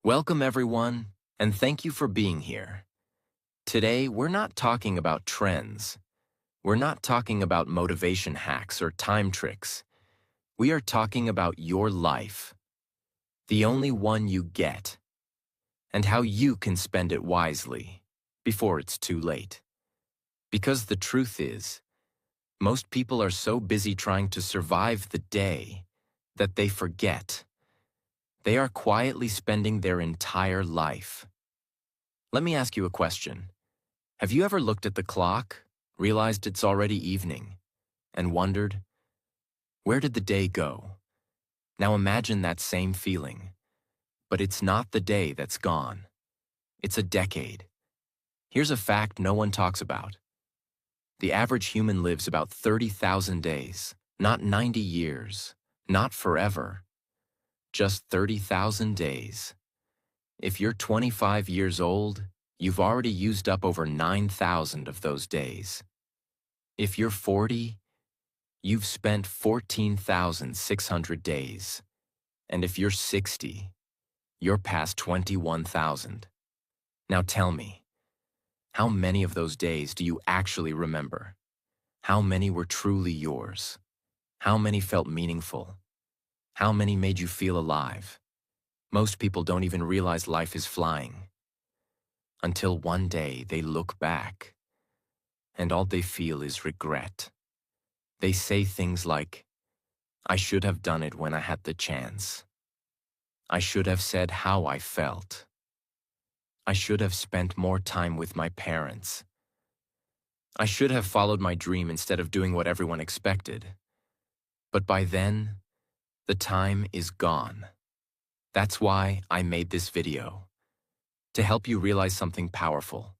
Welcome, everyone, and thank you for being here. Today, we're not talking about trends. We're not talking about motivation hacks or time tricks. We are talking about your life, the only one you get, and how you can spend it wisely before it's too late. Because the truth is, most people are so busy trying to survive the day that they forget. They are quietly spending their entire life. Let me ask you a question. Have you ever looked at the clock, realized it's already evening, and wondered, where did the day go? Now imagine that same feeling. But it's not the day that's gone. It's a decade. Here's a fact no one talks about. The average human lives about 30,000 days, not 90 years, not forever. Just 30,000 days. If you're 25 years old, you've already used up over 9,000 of those days. If you're 40, you've spent 14,600 days. And if you're 60, you're past 21,000. Now tell me, how many of those days do you actually remember? How many were truly yours? How many felt meaningful? How many made you feel alive? Most people don't even realize life is flying. Until one day they look back, and all they feel is regret. They say things like, I should have done it when I had the chance. I should have said how I felt. I should have spent more time with my parents. I should have followed my dream instead of doing what everyone expected. But by then, the time is gone. That's why I made this video, to help you realize something powerful.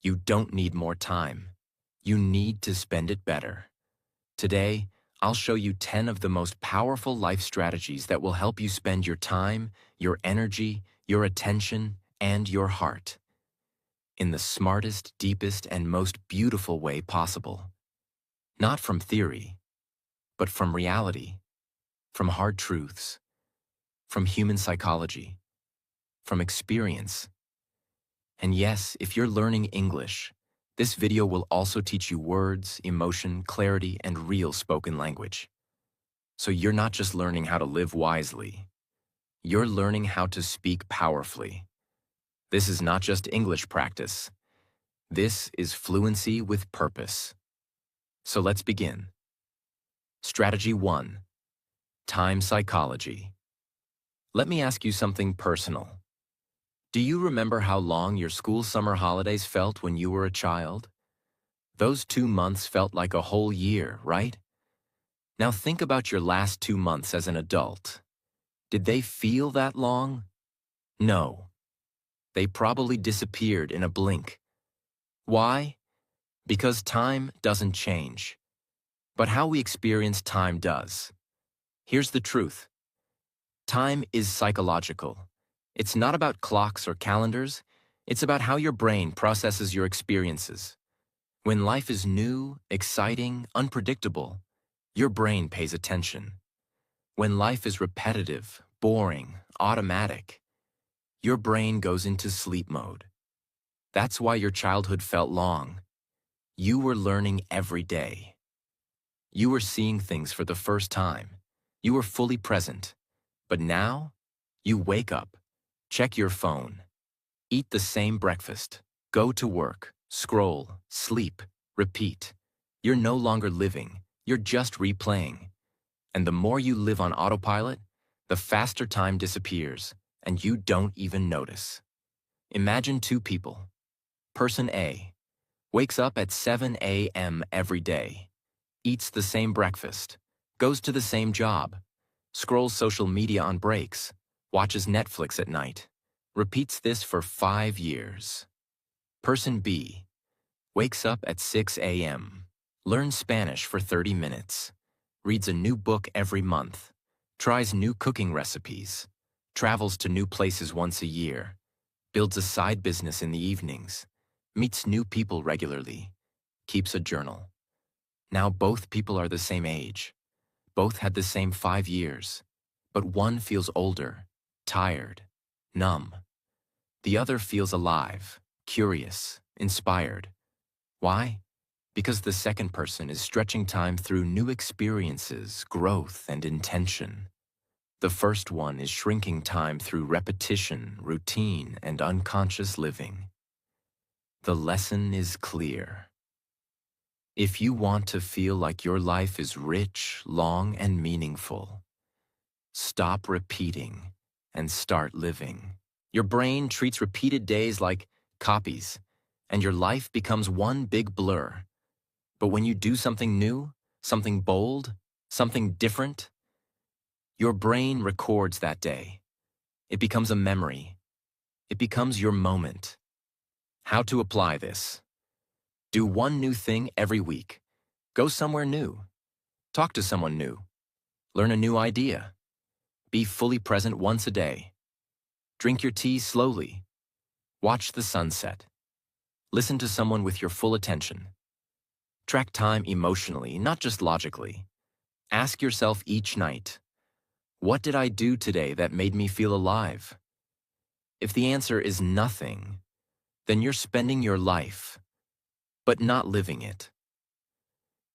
You don't need more time. You need to spend it better. Today, I'll show you 10 of the most powerful life strategies that will help you spend your time, your energy, your attention, and your heart in the smartest, deepest, and most beautiful way possible. Not from theory, but from reality, from hard truths, from human psychology, from experience. And yes, if you're learning English, this video will also teach you words, emotion, clarity, and real spoken language. So you're not just learning how to live wisely. You're learning how to speak powerfully. This is not just English practice. This is fluency with purpose. So let's begin. Strategy 1. Time psychology. Let me ask you something personal. Do you remember how long your school summer holidays felt when you were a child? Those 2 months felt like a whole year, right? Now think about your last 2 months as an adult. Did they feel that long? No. They probably disappeared in a blink. Why? Because time doesn't change. But how we experience time does. Here's the truth. Time is psychological. It's not about clocks or calendars. It's about how your brain processes your experiences. When life is new, exciting, unpredictable, your brain pays attention. When life is repetitive, boring, automatic, your brain goes into sleep mode. That's why your childhood felt long. You were learning every day. You were seeing things for the first time. You were fully present. But now, you wake up, check your phone, eat the same breakfast, go to work, scroll, sleep, repeat. You're no longer living, you're just replaying. And the more you live on autopilot, the faster time disappears, and you don't even notice. Imagine 2 people. Person A wakes up at 7 a.m. every day, eats the same breakfast, goes to the same job, scrolls social media on breaks, watches Netflix at night, repeats this for 5 years. Person B wakes up at 6 a.m., learns Spanish for 30 minutes, reads a new book every month, tries new cooking recipes, travels to new places once a year, builds a side business in the evenings, meets new people regularly, keeps a journal. Now both people are the same age. Both had the same 5 years, but one feels older, tired, numb. The other feels alive, curious, inspired. Why? Because the second person is stretching time through new experiences, growth, and intention. The first one is shrinking time through repetition, routine, and unconscious living. The lesson is clear. If you want to feel like your life is rich, long, and meaningful, stop repeating and start living. Your brain treats repeated days like copies, and your life becomes one big blur. But when you do something new, something bold, something different, your brain records that day. It becomes a memory. It becomes your moment. How to apply this? Do one new thing every week. Go somewhere new. Talk to someone new. Learn a new idea. Be fully present once a day. Drink your tea slowly. Watch the sunset. Listen to someone with your full attention. Track time emotionally, not just logically. Ask yourself each night, what did I do today that made me feel alive? If the answer is nothing, then you're spending your life, but not living it.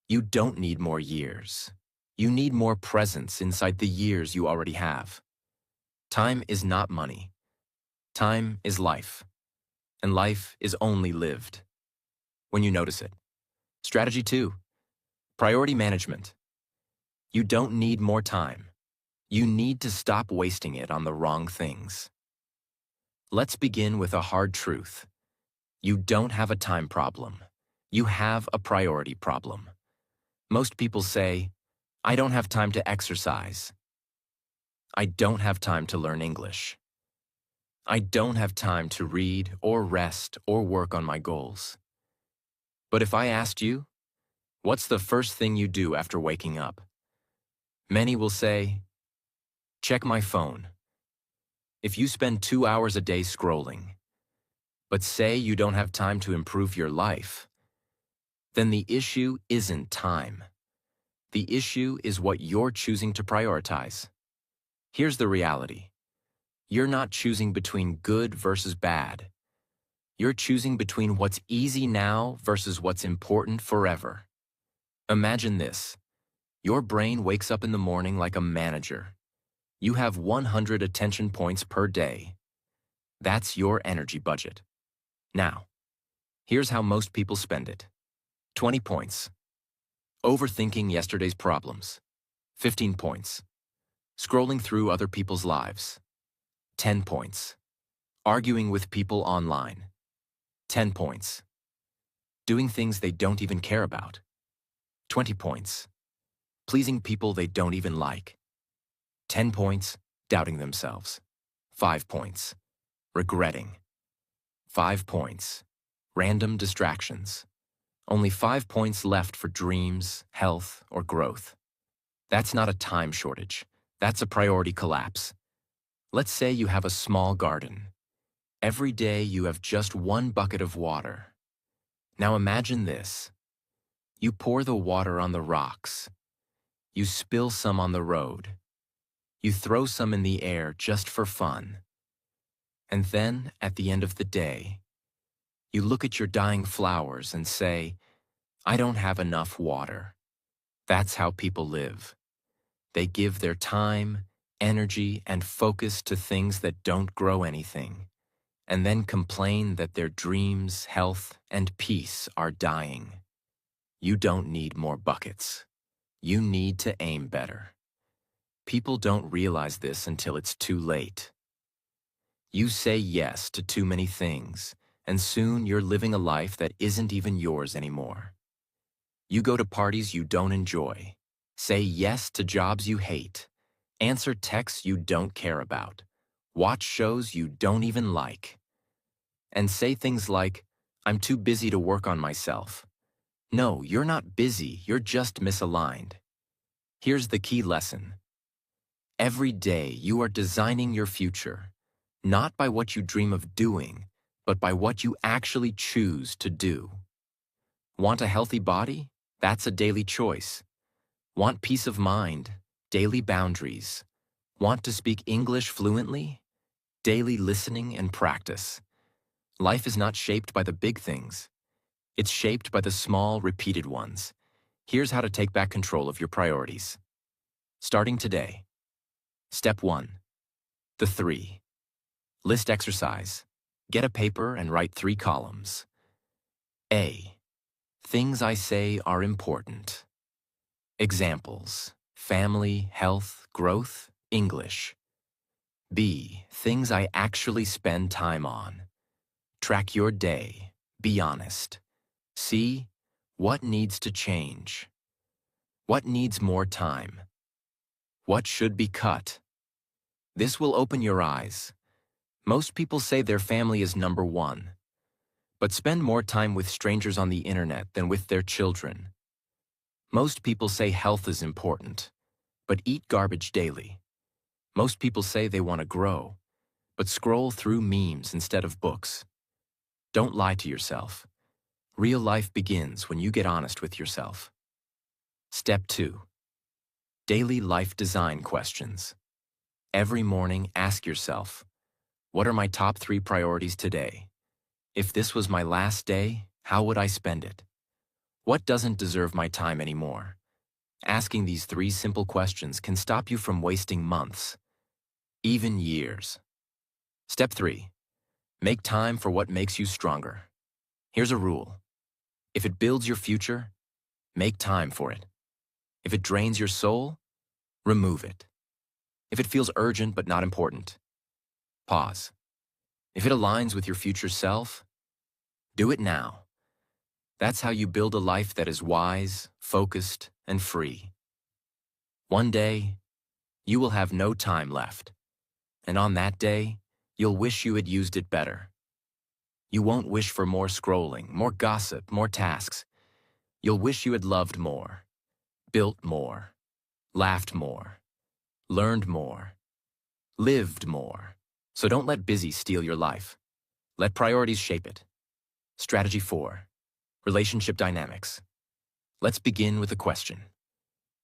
You don't need more years. You need more presence inside the years you already have. Time is not money. Time is life, and life is only lived when you notice it. Strategy 2, priority management. You don't need more time. You need to stop wasting it on the wrong things. Let's begin with a hard truth. You don't have a time problem. You have a priority problem. Most people say, I don't have time to exercise. I don't have time to learn English. I don't have time to read or rest or work on my goals. But if I asked you, what's the first thing you do after waking up? Many will say, check my phone. If you spend 2 hours a day scrolling, but say you don't have time to improve your life, then the issue isn't time. The issue is what you're choosing to prioritize. Here's the reality. You're not choosing between good versus bad. You're choosing between what's easy now versus what's important forever. Imagine this. Your brain wakes up in the morning like a manager. You have 100 attention points per day. That's your energy budget. Now, here's how most people spend it. 20 points. Overthinking yesterday's problems. 15 points. Scrolling through other people's lives. 10 points. Arguing with people online. 10 points. Doing things they don't even care about. 20 points. Pleasing people they don't even like. 10 points. Doubting themselves. 5 points. Regretting. 5 points. Random distractions. Only 5 points left for dreams, health, or growth. That's not a time shortage. That's a priority collapse. Let's say you have a small garden. Every day you have just one bucket of water. Now imagine this. You pour the water on the rocks. You spill some on the road. You throw some in the air just for fun. And then, at the end of the day, you look at your dying flowers and say, I don't have enough water. That's how people live. They give their time, energy, and focus to things that don't grow anything, and then complain that their dreams, health, and peace are dying. You don't need more buckets. You need to aim better. People don't realize this until it's too late. You say yes to too many things, and soon you're living a life that isn't even yours anymore. You go to parties you don't enjoy, say yes to jobs you hate, answer texts you don't care about, watch shows you don't even like, and say things like, I'm too busy to work on myself. No, you're not busy, you're just misaligned. Here's the key lesson. Every day you are designing your future, not by what you dream of doing, but by what you actually choose to do. Want a healthy body? That's a daily choice. Want peace of mind? Daily boundaries. Want to speak English fluently? daily listening and practice. Life is not shaped by the big things. It's shaped by the small, repeated ones. Here's how to take back control of your priorities. Starting today. Step 1. The 3. List exercise. Get a paper and write 3 columns. A. Things I say are important. Examples: family, health, growth, English. B. Things I actually spend time on. Track your day. Be honest. C. What needs to change? What needs more time? What should be cut? This will open your eyes. Most people say their family is number 1, but spend more time with strangers on the internet than with their children. Most people say health is important, but eat garbage daily. Most people say they want to grow, but scroll through memes instead of books. Don't lie to yourself. Real life begins when you get honest with yourself. Step 2. Daily life design questions. Every morning, ask yourself, what are my top 3 priorities today? If this was my last day, how would I spend it? What doesn't deserve my time anymore? Asking these 3 simple questions can stop you from wasting months, even years. Step 3. Make time for what makes you stronger. Here's a rule. If it builds your future, make time for it. If it drains your soul, remove it. If it feels urgent but not important, pause. If it aligns with your future self, do it now. That's how you build a life that is wise, focused, and free. One day, you will have no time left. And on that day, you'll wish you had used it better. You won't wish for more scrolling, more gossip, more tasks. You'll wish you had loved more, built more, laughed more, learned more, lived more. So don't let busy steal your life. Let priorities shape it. Strategy 4. Relationship dynamics. Let's begin with a question.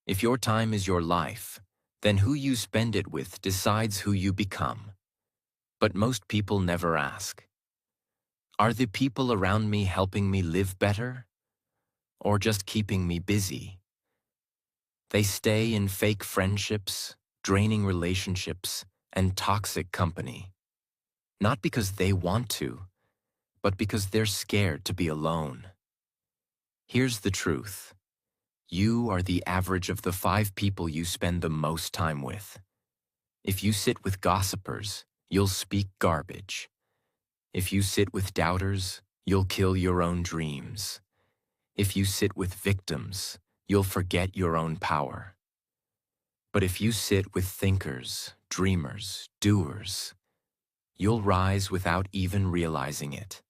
If your time is your life, then who you spend it with decides who you become. But most people never ask. Are the people around me helping me live better? Or just keeping me busy? They stay in fake friendships, draining relationships, and toxic company. Not because they want to, but because they're scared to be alone. Here's the truth. You are the average of the 5 people you spend the most time with. If you sit with gossipers, you'll speak garbage. If you sit with doubters, you'll kill your own dreams. If you sit with victims, you'll forget your own power. But if you sit with thinkers, dreamers, doers, you'll rise without even realizing it.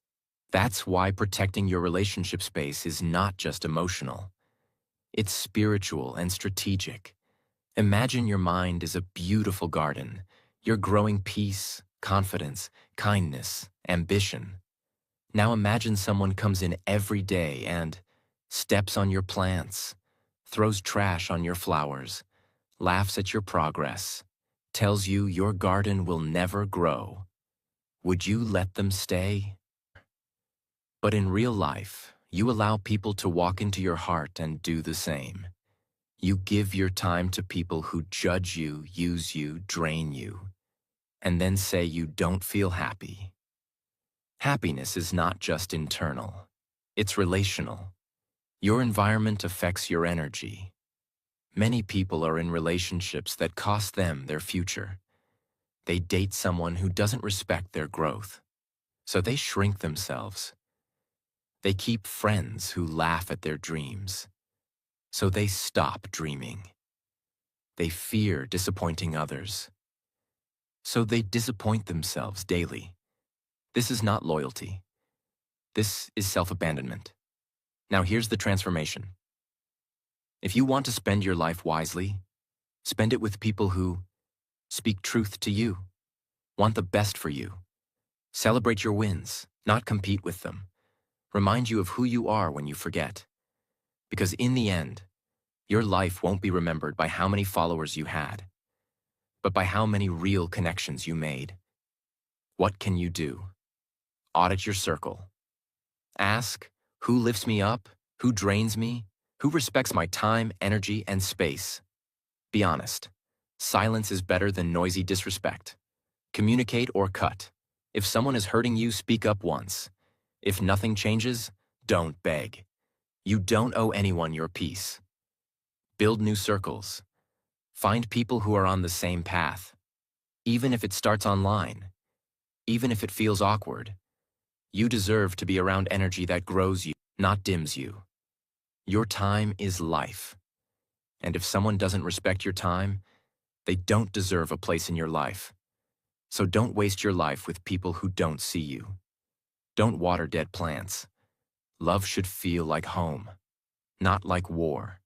That's why protecting your relationship space is not just emotional. It's spiritual and strategic. Imagine your mind is a beautiful garden. You're growing peace, confidence, kindness, ambition. Now imagine someone comes in every day and steps on your plants, throws trash on your flowers, laughs at your progress, tells you your garden will never grow. Would you let them stay? But in real life, you allow people to walk into your heart and do the same. You give your time to people who judge you, use you, drain you, and then say you don't feel happy. Happiness is not just internal, it's relational. Your environment affects your energy. Many people are in relationships that cost them their future. They date someone who doesn't respect their growth, so they shrink themselves. They keep friends who laugh at their dreams, so they stop dreaming. They fear disappointing others, so they disappoint themselves daily. This is not loyalty. This is self-abandonment. Now here's the transformation. If you want to spend your life wisely, spend it with people who speak truth to you, want the best for you, celebrate your wins, not compete with them, remind you of who you are when you forget. Because in the end, your life won't be remembered by how many followers you had, but by how many real connections you made. What can you do? Audit your circle. Ask, who lifts me up? Who drains me? Who respects my time, energy, and space? Be honest. Silence is better than noisy disrespect. Communicate or cut. If someone is hurting you, speak up once. If nothing changes, don't beg. You don't owe anyone your peace. Build new circles. Find people who are on the same path. Even if it starts online. Even if it feels awkward. You deserve to be around energy that grows you, not dims you. Your time is life. And if someone doesn't respect your time, they don't deserve a place in your life. So don't waste your life with people who don't see you. Don't water dead plants. Love should feel like home, not like war.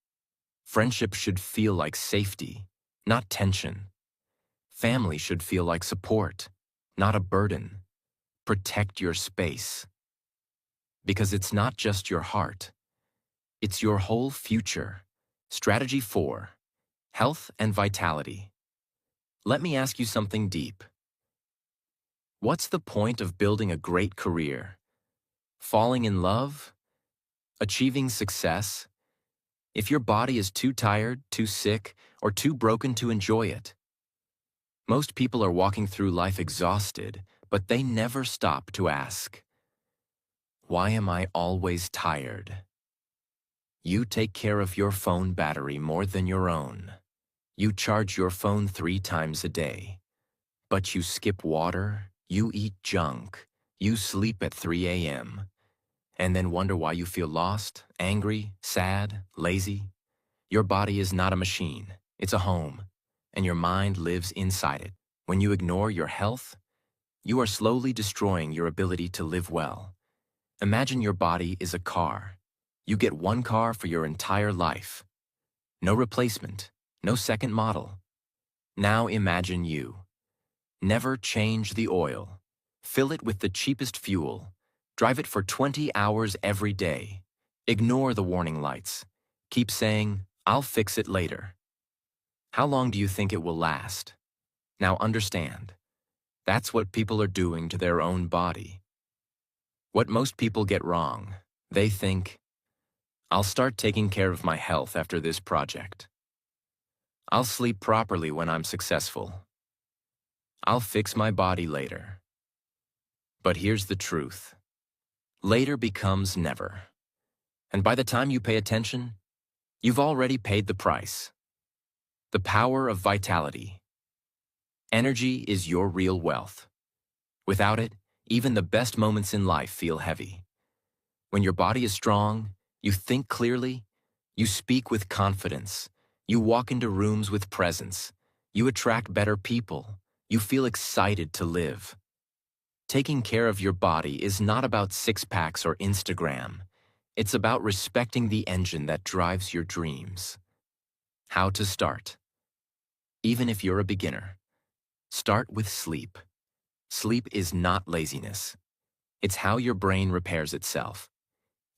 Friendship should feel like safety, not tension. Family should feel like support, not a burden. Protect your space. Because it's not just your heart. It's your whole future. Strategy 4. Health and vitality. Let me ask you something deep. What's the point of building a great career? Falling in love? Achieving success? If your body is too tired, too sick, or too broken to enjoy it? Most people are walking through life exhausted, but they never stop to ask, why am I always tired? You take care of your phone battery more than your own. You charge your phone 3 times a day. But you skip water, you eat junk, you sleep at 3 a.m., and then wonder why you feel lost, angry, sad, lazy. Your body is not a machine, it's a home, and your mind lives inside it. When you ignore your health, you are slowly destroying your ability to live well. Imagine your body is a car. You get one car for your entire life. No replacement, no second model. Now imagine you. Never change the oil. Fill it with the cheapest fuel. Drive it for 20 hours every day. Ignore the warning lights. Keep saying, I'll fix it later. How long do you think it will last? Now understand. That's what people are doing to their own body. What most people get wrong, they think, I'll start taking care of my health after this project. I'll sleep properly when I'm successful. I'll fix my body later. But here's the truth. Later becomes never. And by the time you pay attention, you've already paid the price. The power of vitality. Energy is your real wealth. Without it, even the best moments in life feel heavy. When your body is strong, you think clearly, you speak with confidence, you walk into rooms with presence, you attract better people, you feel excited to live. Taking care of your body is not about six-packs or Instagram. It's about respecting the engine that drives your dreams. How to start? Even if you're a beginner, start with sleep. Sleep is not laziness. It's how your brain repairs itself.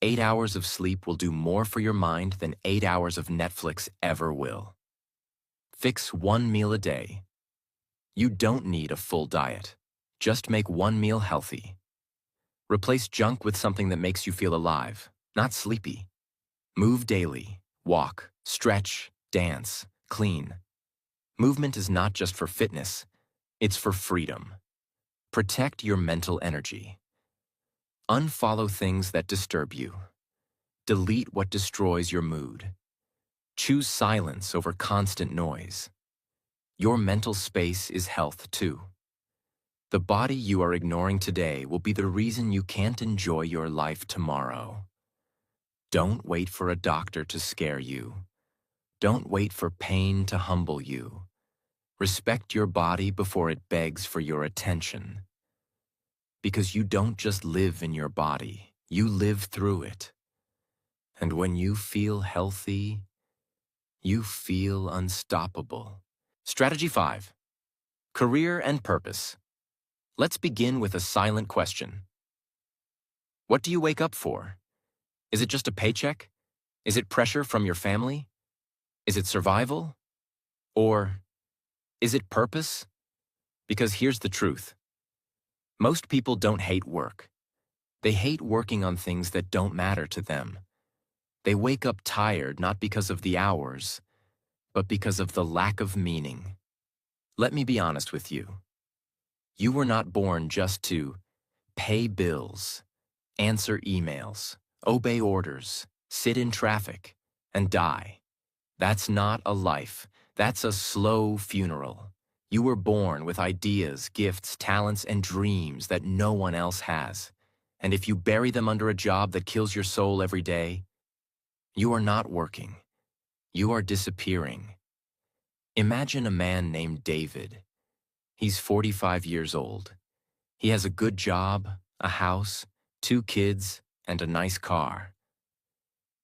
8 hours of sleep will do more for your mind than 8 hours of Netflix ever will. Fix one meal a day. You don't need a full diet. Just make one meal healthy. Replace junk with something that makes you feel alive, not sleepy. Move daily. Walk, stretch, dance, clean. Movement is not just for fitness, it's for freedom. Protect your mental energy. Unfollow things that disturb you. Delete what destroys your mood. Choose silence over constant noise. Your mental space is health too. The body you are ignoring today will be the reason you can't enjoy your life tomorrow. Don't wait for a doctor to scare you. Don't wait for pain to humble you. Respect your body before it begs for your attention. Because you don't just live in your body, you live through it. And when you feel healthy, you feel unstoppable. Strategy 5. Career and purpose. Let's begin with a silent question. What do you wake up for? Is it just a paycheck? Is it pressure from your family? Is it survival? Or is it purpose? Because here's the truth. Most people don't hate work. They hate working on things that don't matter to them. They wake up tired not because of the hours, but because of the lack of meaning. Let me be honest with you. You were not born just to pay bills, answer emails, obey orders, sit in traffic, and die. That's not a life. That's a slow funeral. You were born with ideas, gifts, talents, and dreams that no one else has. And if you bury them under a job that kills your soul every day, you are not working. You are disappearing. Imagine a man named David. He's 45 years old. He has a good job, a house, 2 kids, and a nice car.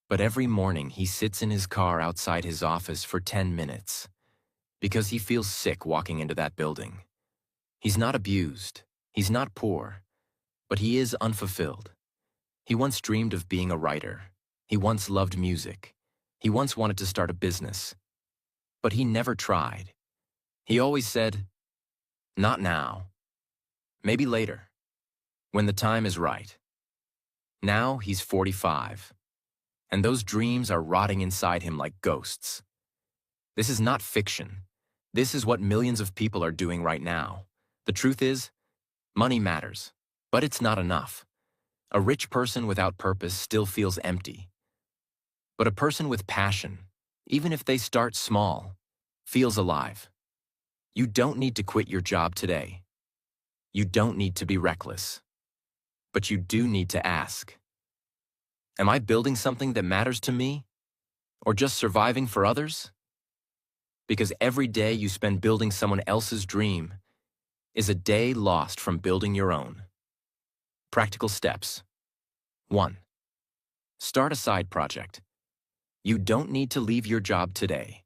But every morning he sits in his car outside his office for 10 minutes because he feels sick walking into that building. He's not abused. He's not poor. But he is unfulfilled. He once dreamed of being a writer. He once loved music. He once wanted to start a business. But he never tried. He always said, "Not now. Maybe later, when the time is right." Now he's 45, and those dreams are rotting inside him like ghosts. This is not fiction. This is what millions of people are doing right now. The truth is, money matters, but it's not enough. A rich person without purpose still feels empty. But a person with passion, even if they start small, feels alive. You don't need to quit your job today. You don't need to be reckless. But you do need to ask, am I building something that matters to me? Or just surviving for others? Because every day you spend building someone else's dream is a day lost from building your own. Practical steps. 1. Start a side project. You don't need to leave your job today,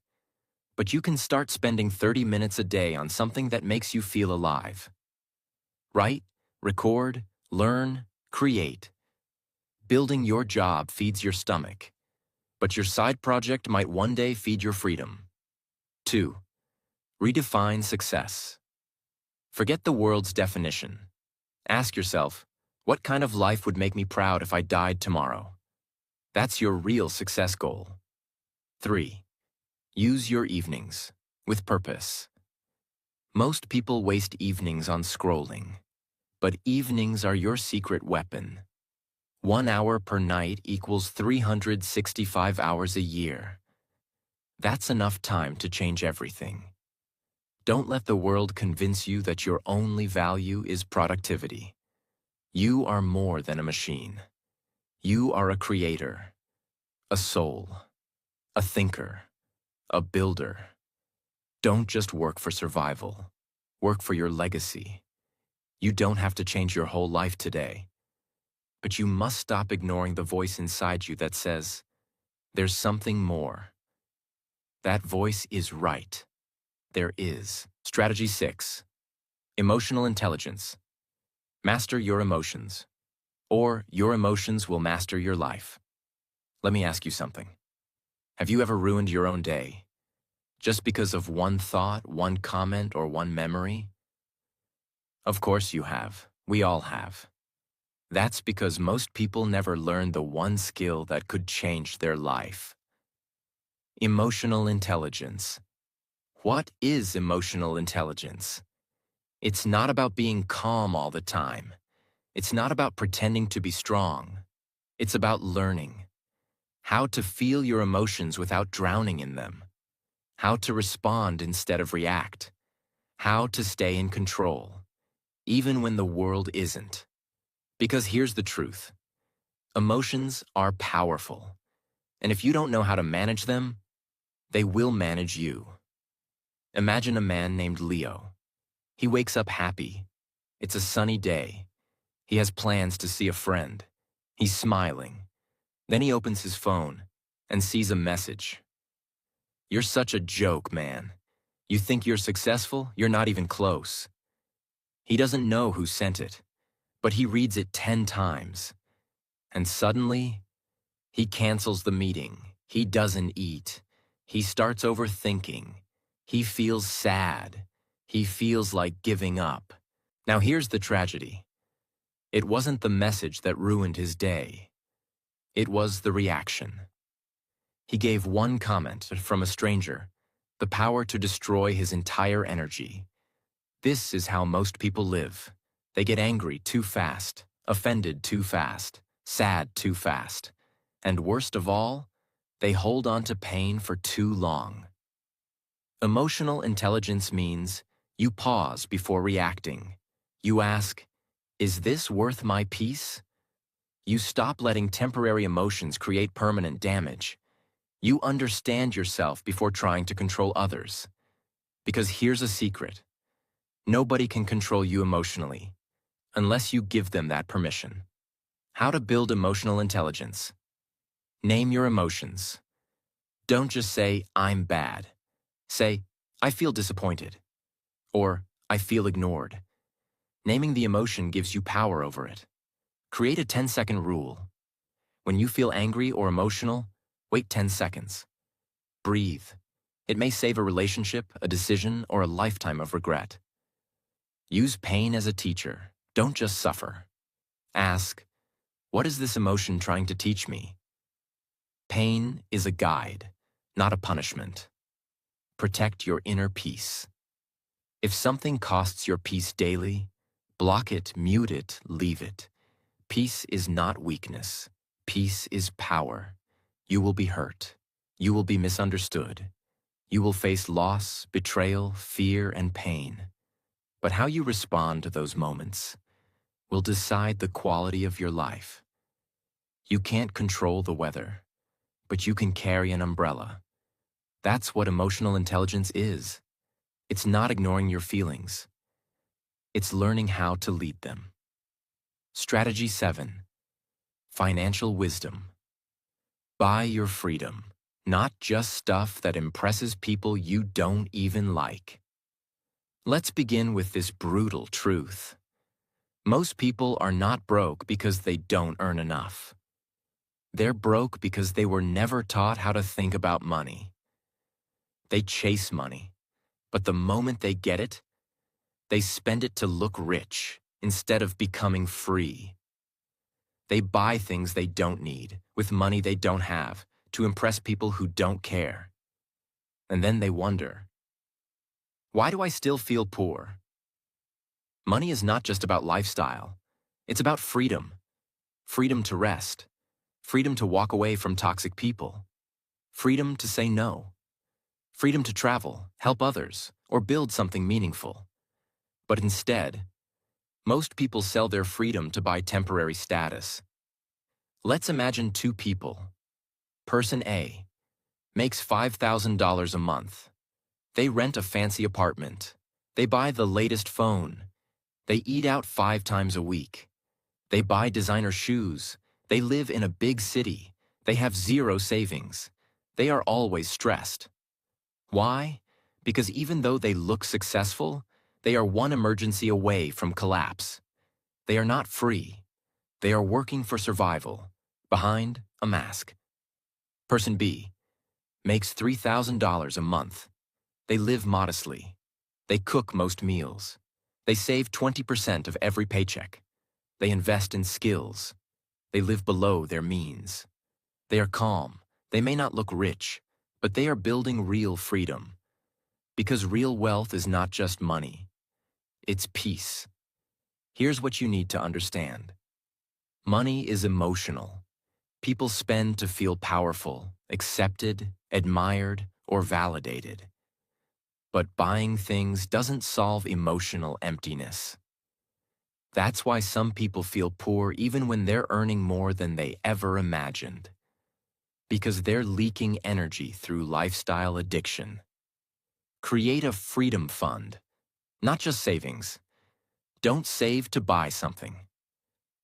but you can start spending 30 minutes a day on something that makes you feel alive. Write, record, learn, create. Building your job feeds your stomach, but your side project might one day feed your freedom. 2. Redefine success. Forget the world's definition. Ask yourself, what kind of life would make me proud if I died tomorrow? That's your real success goal. 3. Use your evenings with purpose. Most people waste evenings on scrolling, but evenings are your secret weapon. 1 hour per night equals 365 hours a year. That's enough time to change everything. Don't let the world convince you that your only value is productivity. You are more than a machine. You are a creator, a soul, a thinker, a builder. Don't just work for survival. Work for your legacy. You don't have to change your whole life today. But you must stop ignoring the voice inside you that says, there's something more. That voice is right. There is. Strategy 6. Emotional intelligence. Master your emotions, or your emotions will master your life. Let me ask you something. Have you ever ruined your own day just because of one thought, one comment, or one memory? Of course you have. We all have. That's because most people never learned the one skill that could change their life. Emotional intelligence. What is emotional intelligence? It's not about being calm all the time. It's not about pretending to be strong. It's about learning how to feel your emotions without drowning in them, how to respond instead of react, how to stay in control, even when the world isn't. Because here's the truth. Emotions are powerful, and if you don't know how to manage them, they will manage you. Imagine a man named Leo. He wakes up happy. It's a sunny day. He has plans to see a friend. He's smiling. Then he opens his phone and sees a message. You're such a joke, man. You think you're successful? You're not even close. He doesn't know who sent it, but he reads it 10 times. And suddenly, he cancels the meeting. He doesn't eat. He starts overthinking. He feels sad. He feels like giving up. Now here's the tragedy. It wasn't the message that ruined his day. It was the reaction. He gave one comment from a stranger, the power to destroy his entire energy. This is how most people live. They get angry too fast, offended too fast, sad too fast, and worst of all, they hold on to pain for too long. Emotional intelligence means you pause before reacting. You ask, is this worth my peace? You stop letting temporary emotions create permanent damage. You understand yourself before trying to control others. Because here's a secret. Nobody can control you emotionally, unless you give them that permission. How to build emotional intelligence. Name your emotions. Don't just say, I'm bad. Say, I feel disappointed. Or, I feel ignored. Naming the emotion gives you power over it. Create a 10-second rule. When you feel angry or emotional, wait 10 seconds. Breathe. It may save a relationship, a decision, or a lifetime of regret. Use pain as a teacher. Don't just suffer. Ask, what is this emotion trying to teach me? Pain is a guide, not a punishment. Protect your inner peace. If something costs your peace daily, block it, mute it, leave it. Peace is not weakness. Peace is power. You will be hurt. You will be misunderstood. You will face loss, betrayal, fear, and pain. But how you respond to those moments will decide the quality of your life. You can't control the weather, but you can carry an umbrella. That's what emotional intelligence is. It's not ignoring your feelings. It's learning how to lead them. Strategy 7. Financial wisdom. Buy your freedom, not just stuff that impresses people you don't even like. Let's begin with this brutal truth. Most people are not broke because they don't earn enough. They're broke because they were never taught how to think about money. They chase money, but the moment they get it, they spend it to look rich instead of becoming free. They buy things they don't need with money they don't have to impress people who don't care. And then they wonder, why do I still feel poor? Money is not just about lifestyle. It's about freedom. Freedom to rest. Freedom to walk away from toxic people. Freedom to say no. Freedom to travel, help others, or build something meaningful. But instead, most people sell their freedom to buy temporary status. Let's imagine two people. Person A makes $5,000 a month. They rent a fancy apartment. They buy the latest phone. They eat out 5 times a week. They buy designer shoes. They live in a big city. They have zero savings. They are always stressed. Why? Because even though they look successful, they are one emergency away from collapse. They are not free. They are working for survival, behind a mask. Person B makes $3,000 a month. They live modestly. They cook most meals. They save 20% of every paycheck. They invest in skills. They live below their means. They are calm. They may not look rich, but they are building real freedom. Because real wealth is not just money. It's peace. Here's what you need to understand. Money is emotional. People spend to feel powerful, accepted, admired, or validated. But buying things doesn't solve emotional emptiness. That's why some people feel poor even when they're earning more than they ever imagined. Because they're leaking energy through lifestyle addiction. Create a freedom fund, not just savings. Don't save to buy something.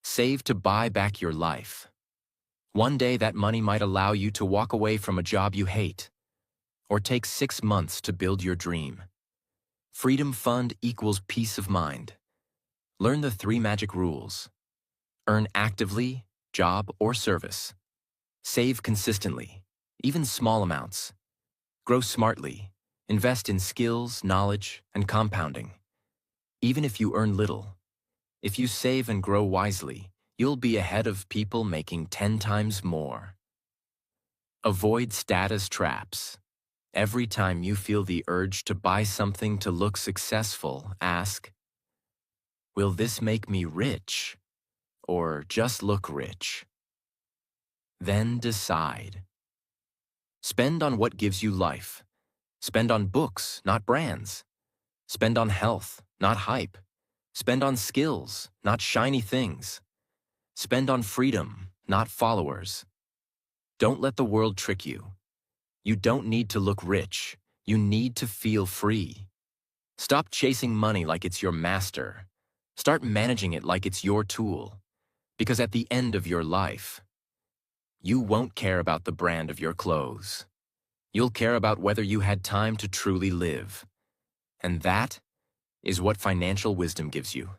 Save to buy back your life. One day that money might allow you to walk away from a job you hate, or take 6 months to build your dream. Freedom fund equals peace of mind. Learn the 3 magic rules. Earn actively, job or service. Save consistently, even small amounts. Grow smartly. Invest in skills, knowledge, and compounding. Even if you earn little, if you save and grow wisely, you'll be ahead of people making 10 times more. Avoid status traps. Every time you feel the urge to buy something to look successful, ask, will this make me rich or just look rich? Then decide. Spend on what gives you life. Spend on books, not brands. Spend on health, not hype. Spend on skills, not shiny things. Spend on freedom, not followers. Don't let the world trick you. You don't need to look rich. You need to feel free. Stop chasing money like it's your master. Start managing it like it's your tool. Because at the end of your life, you won't care about the brand of your clothes. You'll care about whether you had time to truly live. And that is what financial wisdom gives you.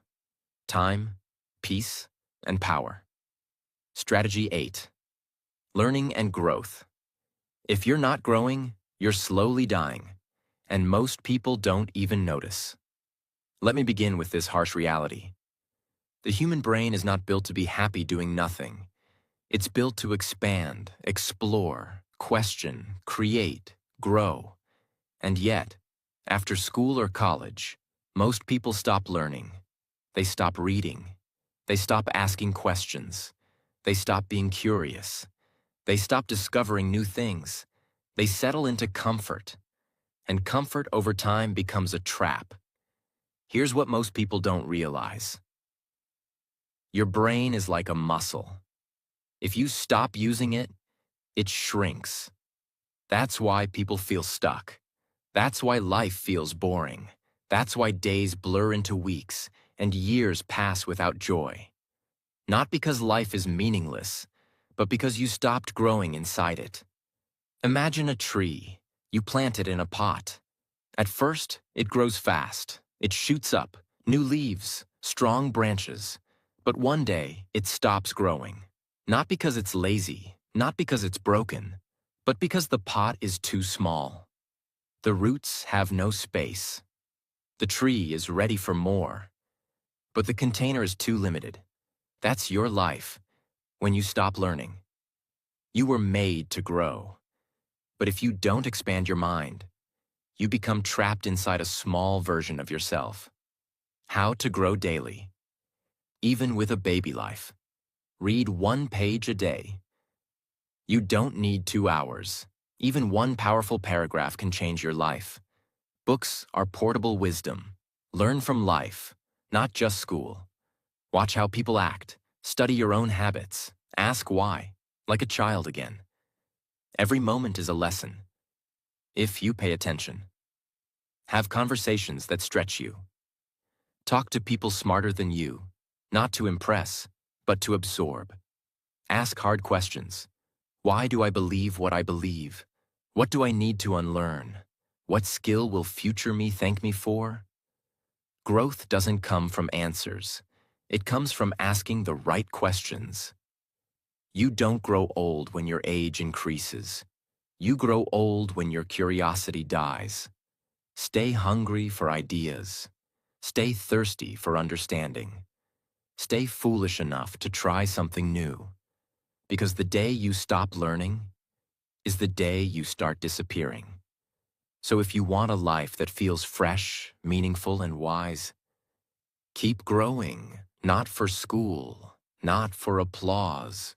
Time, peace, and power. Strategy 8. Learning and growth. If you're not growing, you're slowly dying, and most people don't even notice. Let me begin with this harsh reality. The human brain is not built to be happy doing nothing. It's built to expand, explore, question, create, grow. And yet, after school or college, most people stop learning. They stop reading. They stop asking questions. They stop being curious. They stop discovering new things. They settle into comfort. And comfort over time becomes a trap. Here's what most people don't realize. Your brain is like a muscle. If you stop using it, it shrinks. That's why people feel stuck. That's why life feels boring. That's why days blur into weeks and years pass without joy. Not because life is meaningless, but because you stopped growing inside it. Imagine a tree. You plant it in a pot. At first, it grows fast. It shoots up, new leaves, strong branches. But one day, it stops growing. Not because it's lazy, not because it's broken, but because the pot is too small. The roots have no space. The tree is ready for more, but the container is too limited. That's your life when you stop learning. You were made to grow, but if you don't expand your mind, you become trapped inside a small version of yourself. How to grow daily. Even with a baby life. Read 1 page a day. You don't need 2 hours. Even one powerful paragraph can change your life. Books are portable wisdom. Learn from life, not just school. Watch how people act. Study your own habits. Ask why, like a child again. Every moment is a lesson, if you pay attention. Have conversations that stretch you. Talk to people smarter than you, not to impress, but to absorb. Ask hard questions. Why do I believe what I believe? What do I need to unlearn? What skill will future me thank me for? Growth doesn't come from answers. It comes from asking the right questions. You don't grow old when your age increases. You grow old when your curiosity dies. Stay hungry for ideas. Stay thirsty for understanding. Stay foolish enough to try something new. Because the day you stop learning is the day you start disappearing. So if you want a life that feels fresh, meaningful, and wise, keep growing, not for school, not for applause,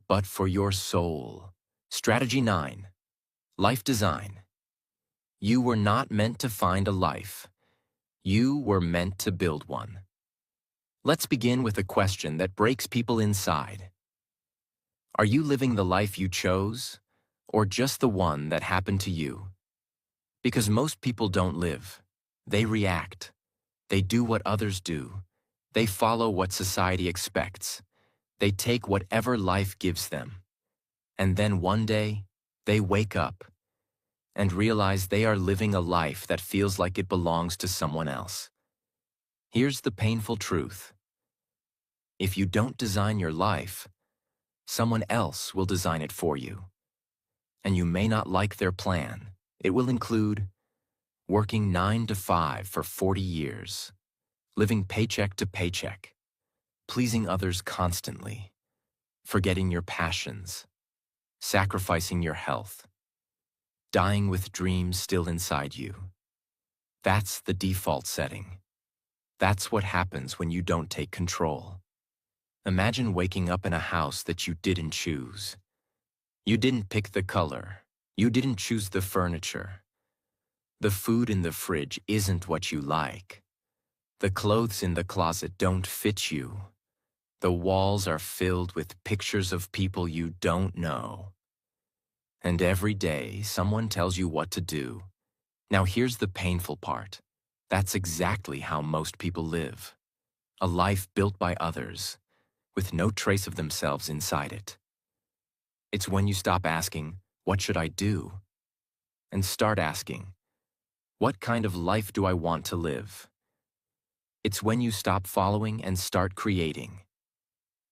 but for your soul. Strategy 9. Life design. You were not meant to find a life. You were meant to build one. Let's begin with a question that breaks people inside. Are you living the life you chose, or just the one that happened to you? Because most people don't live. They react. They do what others do. They follow what society expects. They take whatever life gives them. And then one day, they wake up and realize they are living a life that feels like it belongs to someone else. Here's the painful truth. If you don't design your life, someone else will design it for you. And you may not like their plan. It will include working 9 to 5 for 40 years, living paycheck to paycheck, pleasing others constantly, forgetting your passions, sacrificing your health, dying with dreams still inside you. That's the default setting. That's what happens when you don't take control. Imagine waking up in a house that you didn't choose. You didn't pick the color. You didn't choose the furniture. The food in the fridge isn't what you like. The clothes in the closet don't fit you. The walls are filled with pictures of people you don't know. And every day, someone tells you what to do. Now here's the painful part. That's exactly how most people live. A life built by others, with no trace of themselves inside it. It's when you stop asking, "What should I do?" and start asking, "What kind of life do I want to live?" It's when you stop following and start creating.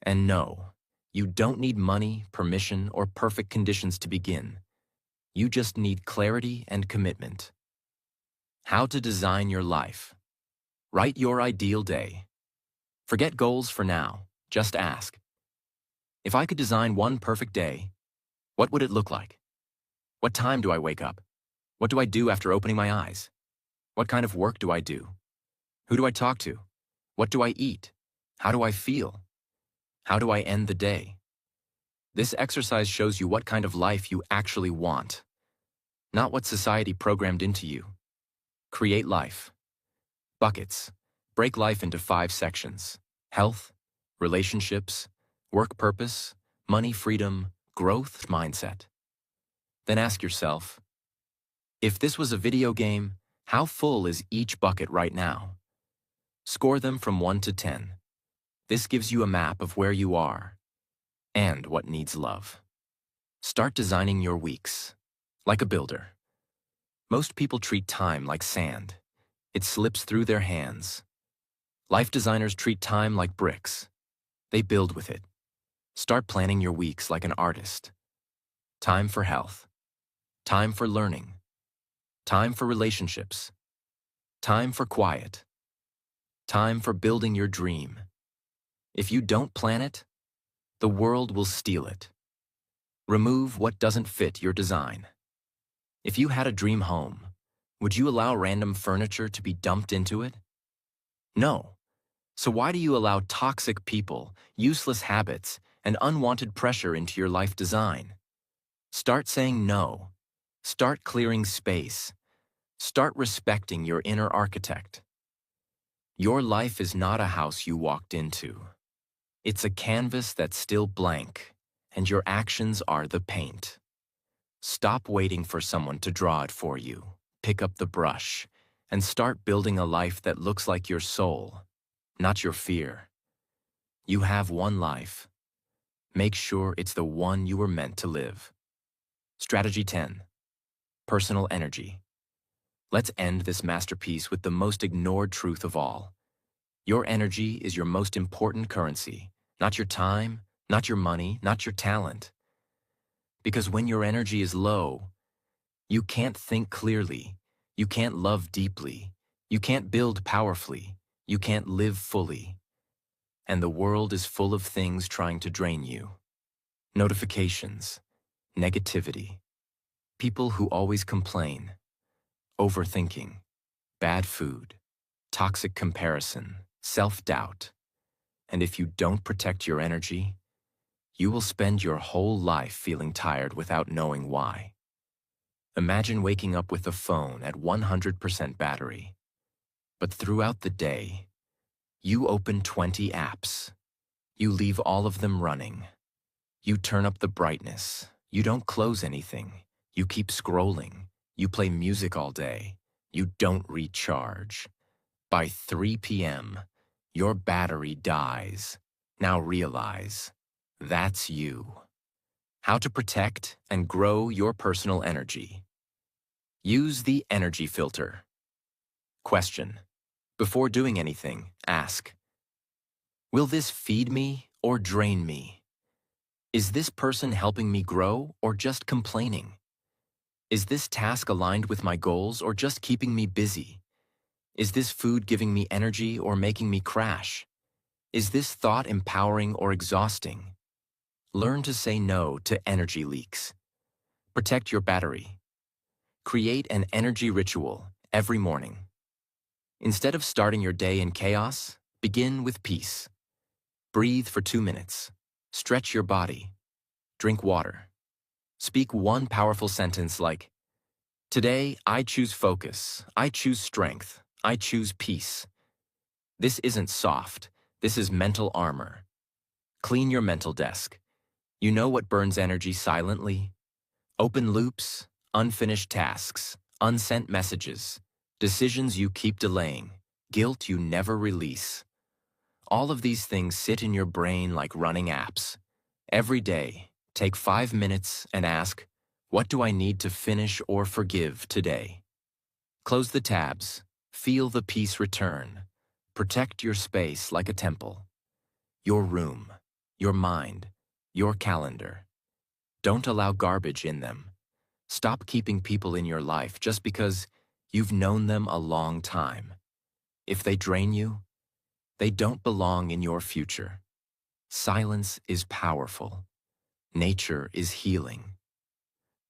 And no, you don't need money, permission, or perfect conditions to begin. You just need clarity and commitment. How to design your life. Write your ideal day. Forget goals for now. Just ask, if I could design one perfect day, what would it look like? What time do I wake up? What do I do after opening my eyes? What kind of work do I do? Who do I talk to? What do I eat? How do I feel? How do I end the day? This exercise shows you what kind of life you actually want, not what society programmed into you. Create life. Buckets. Break life into 5 sections: health, relationships, work purpose, money, freedom, growth, mindset. Then ask yourself, if this was a video game, how full is each bucket right now? Score them from 1 to 10. This gives you a map of where you are and what needs love. Start designing your weeks, like a builder. Most people treat time like sand. It slips through their hands. Life designers treat time like bricks. They build with it. Start planning your weeks like an artist. Time for health. Time for learning. Time for relationships. Time for quiet. Time for building your dream. If you don't plan it, the world will steal it. Remove what doesn't fit your design. If you had a dream home, would you allow random furniture to be dumped into it? No. So why do you allow toxic people, useless habits, and unwanted pressure into your life design? Start saying no. Start clearing space. Start respecting your inner architect. Your life is not a house you walked into. It's a canvas that's still blank, and your actions are the paint. Stop waiting for someone to draw it for you. Pick up the brush and start building a life that looks like your soul, not your fear. You have one life. Make sure it's the one you were meant to live. Strategy 10. Personal energy. Let's end this masterpiece with the most ignored truth of all. Your energy is your most important currency, not your time, not your money, not your talent. Because when your energy is low, you can't think clearly, you can't love deeply, you can't build powerfully, you can't live fully. And the world is full of things trying to drain you. Notifications, negativity, people who always complain, overthinking, bad food, toxic comparison, self-doubt. And if you don't protect your energy, you will spend your whole life feeling tired without knowing why. Imagine waking up with a phone at 100% battery. But throughout the day, you open 20 apps. You leave all of them running. You turn up the brightness. You don't close anything. You keep scrolling. You play music all day. You don't recharge. By 3 p.m., your battery dies. Now realize, that's you. How to protect and grow your personal energy. Use the energy filter. Question. Before doing anything, ask, will this feed me or drain me? Is this person helping me grow or just complaining? Is this task aligned with my goals or just keeping me busy? Is this food giving me energy or making me crash? Is this thought empowering or exhausting? Learn to say no to energy leaks. Protect your battery. Create an energy ritual every morning. Instead of starting your day in chaos, begin with peace. Breathe for 2 minutes. Stretch your body. Drink water. Speak one powerful sentence like, "Today, I choose focus. I choose strength. I choose peace." This isn't soft. This is mental armor. Clean your mental desk. You know what burns energy silently? Open loops, unfinished tasks, unsent messages, decisions you keep delaying, guilt you never release. All of these things sit in your brain like running apps. Every day, take 5 minutes and ask, what do I need to finish or forgive today? Close the tabs. Feel the peace return. Protect your space like a temple. Your room, your mind, your calendar. Don't allow garbage in them. Stop keeping people in your life just because you've known them a long time. If they drain you, they don't belong in your future. Silence is powerful. Nature is healing.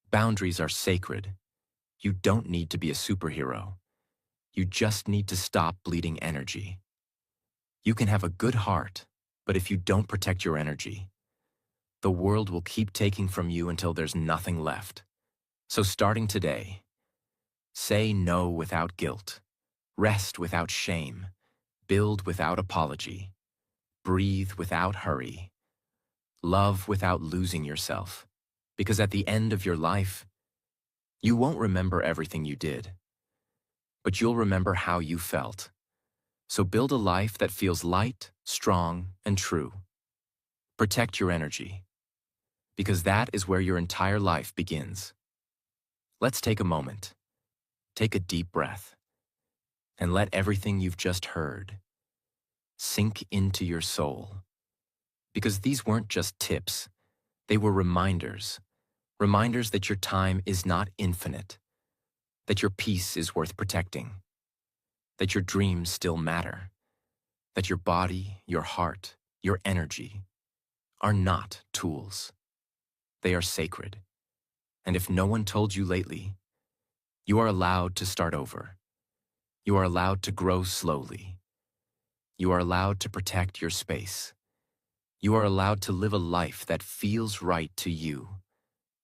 Boundaries are sacred. You don't need to be a superhero. You just need to stop bleeding energy. You can have a good heart, but if you don't protect your energy, the world will keep taking from you until there's nothing left. So starting today, say no without guilt, rest without shame, build without apology, breathe without hurry, love without losing yourself. Because at the end of your life, you won't remember everything you did, but you'll remember how you felt. So build a life that feels light, strong, and true. Protect your energy, because that is where your entire life begins. Let's take a moment. Take a deep breath, and let everything you've just heard sink into your soul. Because these weren't just tips, they were reminders. Reminders that your time is not infinite, that your peace is worth protecting, that your dreams still matter, that your body, your heart, your energy are not tools. They are sacred. And if no one told you lately, you are allowed to start over. You are allowed to grow slowly. You are allowed to protect your space. You are allowed to live a life that feels right to you.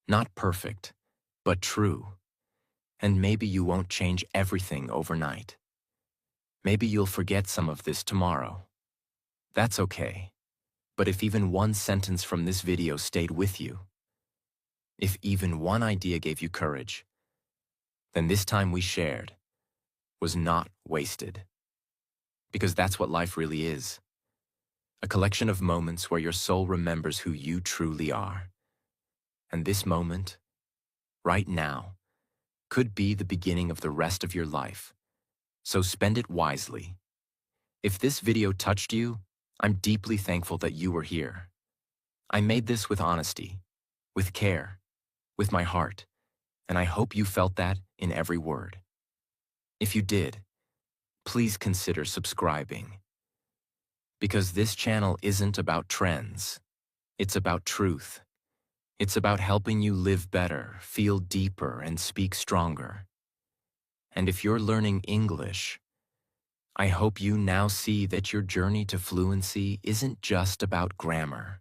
Not perfect, but true. And maybe you won't change everything overnight. Maybe you'll forget some of this tomorrow. That's okay. But if even one sentence from this video stayed with you, if even one idea gave you courage, then this time we shared was not wasted. Because that's what life really is. A collection of moments where your soul remembers who you truly are. And this moment, right now, could be the beginning of the rest of your life. So spend it wisely. If this video touched you, I'm deeply thankful that you were here. I made this with honesty, with care, with my heart, and I hope you felt that in every word. If you did, please consider subscribing. Because this channel isn't about trends. It's about truth. It's about helping you live better, feel deeper, and speak stronger. And if you're learning English, I hope you now see that your journey to fluency isn't just about grammar.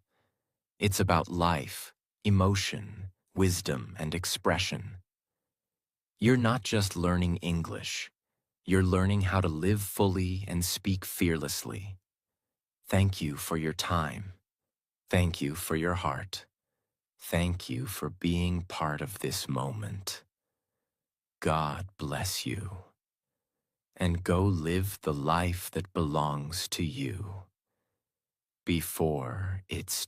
It's about life, emotion, wisdom, and expression. You're not just learning English. You're learning how to live fully and speak fearlessly. Thank you for your time. Thank you for your heart. Thank you for being part of this moment. God bless you. And go live the life that belongs to you before it's